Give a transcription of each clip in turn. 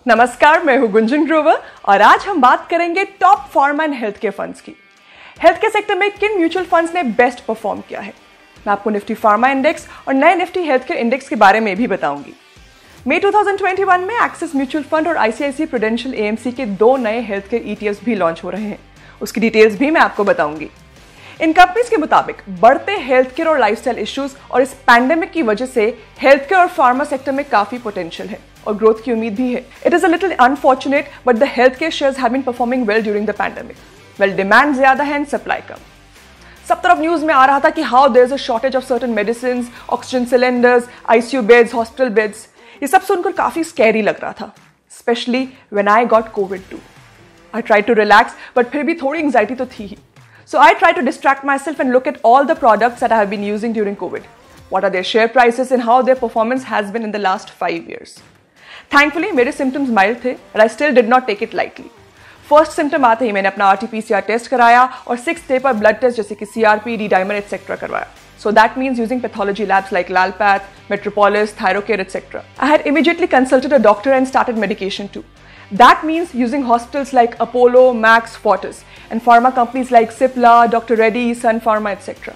नमस्कार, मैं हूं गुंजन ग्रोवर और आज हम बात करेंगे top pharma and health care funds की। हेल्थ केयर सेक्टर में किन म्यूचुअल फंड्स ने बेस्ट परफॉर्म किया है। मैं आपको निफ्टी फार्मा इंडेक्स और नए निफ्टी हेल्थ केयर इंडेक्स के बारे में भी बताऊंगी। मई 2021 में एक्सिस म्यूचुअल फंड और आईसीआईसीआई प्रूडेंशियल एएमसी के 2 नए हेल्थ केयर ईटीएफ्स भी लॉन्च हो रहे हैं। उसकी डिटेल्स भी मैं आपको बताऊंगी। इन कंपनीज के मुताबिक बढ़ते हेल्थ केयर और लाइफस्टाइल इश्यूज और इस पैंडेमिक की वजह से हेल्थ केयर और फार्मा सेक्टर में काफी पोटेंशियल है और ग्रोथ की उम्मीद भी है। It is a little unfortunate but the health care shares have been performing well during the pandemic. Well, demand ज्यादा है एंड सप्लाई कम। सब तरफ न्यूज में आ रहा था कि how there is a shortage of certain medicine, oxygen cylinders, ICU beds, hospital beds. ये सब सुनकर काफी स्कैरी लग रहा था, specially when I got covid too. I try to relax but फिर भी थोड़ी एंग्जाइटी तो थी ही। So I try to distract myself and look at all the products that I have been using during COVID. What are their share prices and how their performance has been in the last 5 years. Thankfully, मेरे symptoms mild थे, but I still did not take it lightly. First symptom आते ही मैंने अपना RT-PCR test कराया और 6th day पर blood test जैसे कि CRP, D-dimer etc. करवाया. So that means using pathology labs like Lalpath, Metropolis, Thyrocare etc. I had immediately consulted a doctor and started medication too. That means using hospitals like Apollo, Max, Fortis and pharma companies like Cipla, Dr. Reddy, Sun Pharma etc.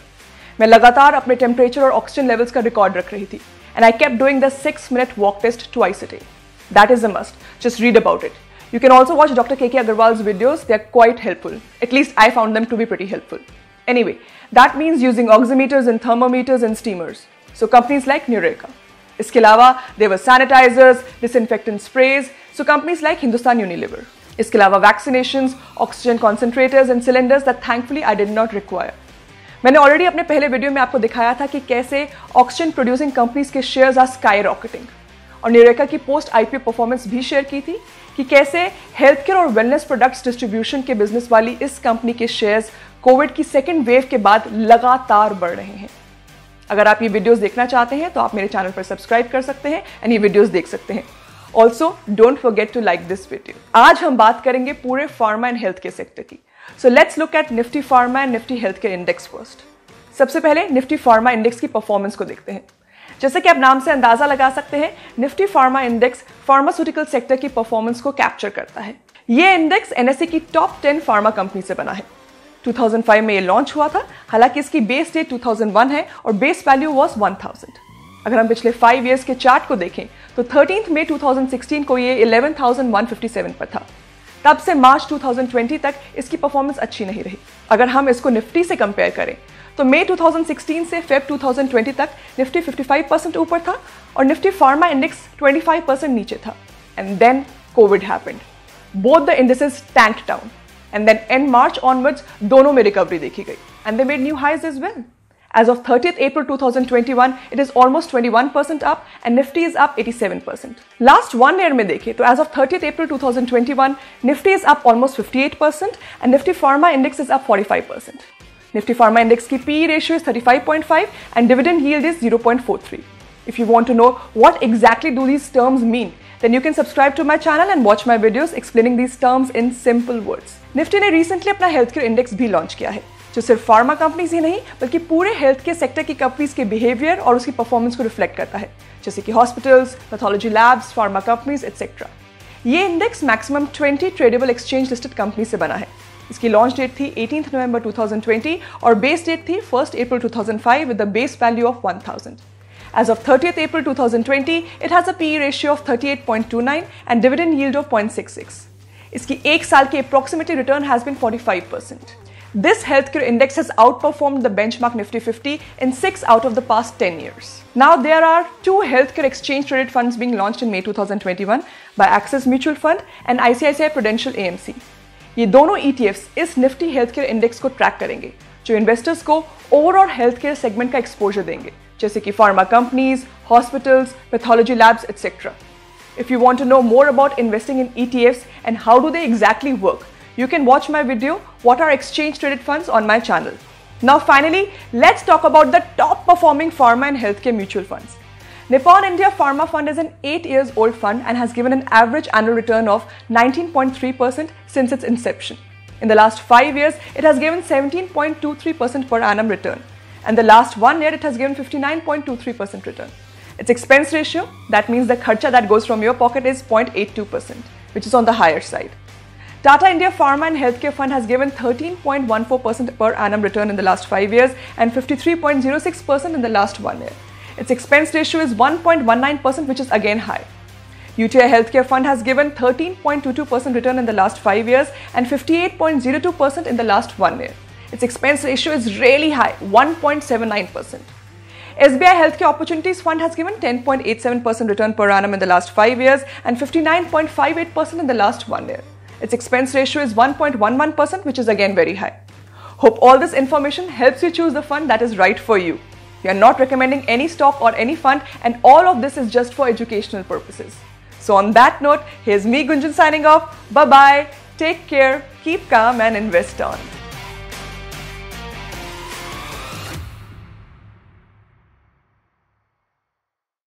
मैं लगातार अपने temperature और oxygen levels का record रख रही थी and I kept doing the 6-minute walk test twice a day. That is a must. Just read about it. You can also watch Dr. KK Agarwal's videos. They are quite helpful. At least I found them to be pretty helpful. Anyway, that means using oximeters and thermometers and steamers. So companies like Nureka. इसके अलावा there were sanitizers, disinfectant sprays. So companies like Hindustan Unilever. इसके अलावा vaccinations, oxygen concentrators and cylinders that thankfully I did not require. मैंने already अपने पहले video में आपको दिखाया था कि कैसे ऑक्सीजन प्रोड्यूसिंग कंपनीज के शेयर्स आर स्काई रॉकेटिंग और न्यूरेका की पोस्ट आईपीओ परफॉर्मेंस भी शेयर की थी कि कैसे हेल्थ केयर और वेलनेस प्रोडक्ट्स डिस्ट्रीब्यूशन के बिजनेस वाली इस कंपनी के शेयर्स कोविड की सेकेंड वेव के बाद लगातार बढ़ रहे हैं। अगर आप ये वीडियोस देखना चाहते हैं तो आप मेरे चैनल पर सब्सक्राइब कर सकते हैं एंड ये वीडियोस देख सकते हैं। Also don't forget to like this video. आज हम बात करेंगे पूरे pharma and health care sector की। So let's look at Nifty pharma and Nifty health care index first. सबसे पहले निफ्टी फार्मा इंडेक्स की परफॉर्मेंस को देखते हैं। जैसे कि आप नाम से अंदाजा लगा सकते हैं, Nifty pharma index pharmaceutical sector की परफॉर्मेंस को कैप्चर करता है। ये इंडेक्स एनएसई की टॉप 10 फार्मा कंपनी से बना है। 2005 में ये लॉन्च हुआ था, हालांकि इसकी बेस डेट 2001 है और बेस वैल्यू वॉज 1000। अगर हम पिछले 5 इयर्स के चार्ट को देखें तो 13 मई 2016 को ये 11,157 पर था। तब से मार्च 2020 तक इसकी परफॉर्मेंस अच्छी नहीं रही। अगर हम इसको निफ्टी से कंपेयर करें तो मई 2016 से फेब 2020 तक निफ्टी 55% ऊपर था और निफ्टी फार्मा इंडेक्स 25% नीचे था। And then covid happened. Both the indices tanked down and then and March onwards दोनों में रिकवरी देखी गई and they made new highs as well. As of 30th April 2021, it is almost 21% up and Nifty is up 87%. Last 1 year में देखें तो as of 30th April 2021, Nifty is up almost 58% and Nifty Pharma Index is up 45%. Nifty Pharma Index की PE ratio is 35.5 and dividend yield is 0.43. If you want to know what exactly do these terms mean, then you can subscribe to my channel and watch my videos explaining these terms in simple words. Nifty ने recently अपना healthcare index भी launch किया है, जो सिर्फ pharma companies ही नहीं बल्कि पूरे हेल्थ केयर सेक्टर की कंपनीज के बिहेवियर और उसकी परफॉर्मेंस को रिफ्लेक्ट करता है, जैसे कि hospitals, pathology labs, pharma companies etcetera. ये index maximum 20 tradable exchange listed company से बना है। इसकी लॉन्च डेट थी 18 नवंबर 2020 और बेस डेट थी 1 अप्रैल 2005 with the base value of 1000। As of 30th April 2020, it has a PE ratio of 38.29 and dividend yield of 0.66. इसकी एक साल की approximately return has been 45%. This healthcare index has outperformed the benchmark Nifty 50 in 6 out of the past 10 years. Now there are 2 healthcare exchange traded funds being launched in May 2021 by Axis Mutual Fund and ICICI Prudential AMC. ये दोनों ETFs इस Nifty healthcare index को track करेंगे, जो investors को overall healthcare segment का exposure देंगे, जैसे कि pharma companies, hospitals, pathology labs etcetera. If you want to know more about investing in ETFs and how do they exactly work, you can watch my video, What are Exchange Traded Funds, on my channel. Now finally, let's talk about the top performing pharma and healthcare mutual funds. Nippon India Pharma Fund is an 8 years old fund and has given an average annual return of 19.3% since its inception. In the last 5 years, it has given 17.23% per annum return. And the last 1 year, it has given 59.23% return. Its expense ratio, that means the kharcha that goes from your pocket, is 0.82%, which is on the higher side. Tata India Pharma and Healthcare Fund has given 13.14% per annum return in the last 5 years and 53.06% in the last 1 year. Its expense ratio is 1.19%, which is again high. UTI Healthcare Fund has given 13.22% return in the last 5 years and 58.02% in the last 1 year. Its expense ratio is really high, 1.79%. SBI Healthcare Opportunities Fund has given 10.87% return per annum in the last 5 years and 59.58% in the last 1 year. Its expense ratio is 1.11%, which is again very high. Hope all this information helps you choose the fund that is right for you. We are not recommending any stock or any fund, and all of this is just for educational purposes. So on that note, here's me Gunjan signing off. Bye-bye. Take care, keep calm and invest on.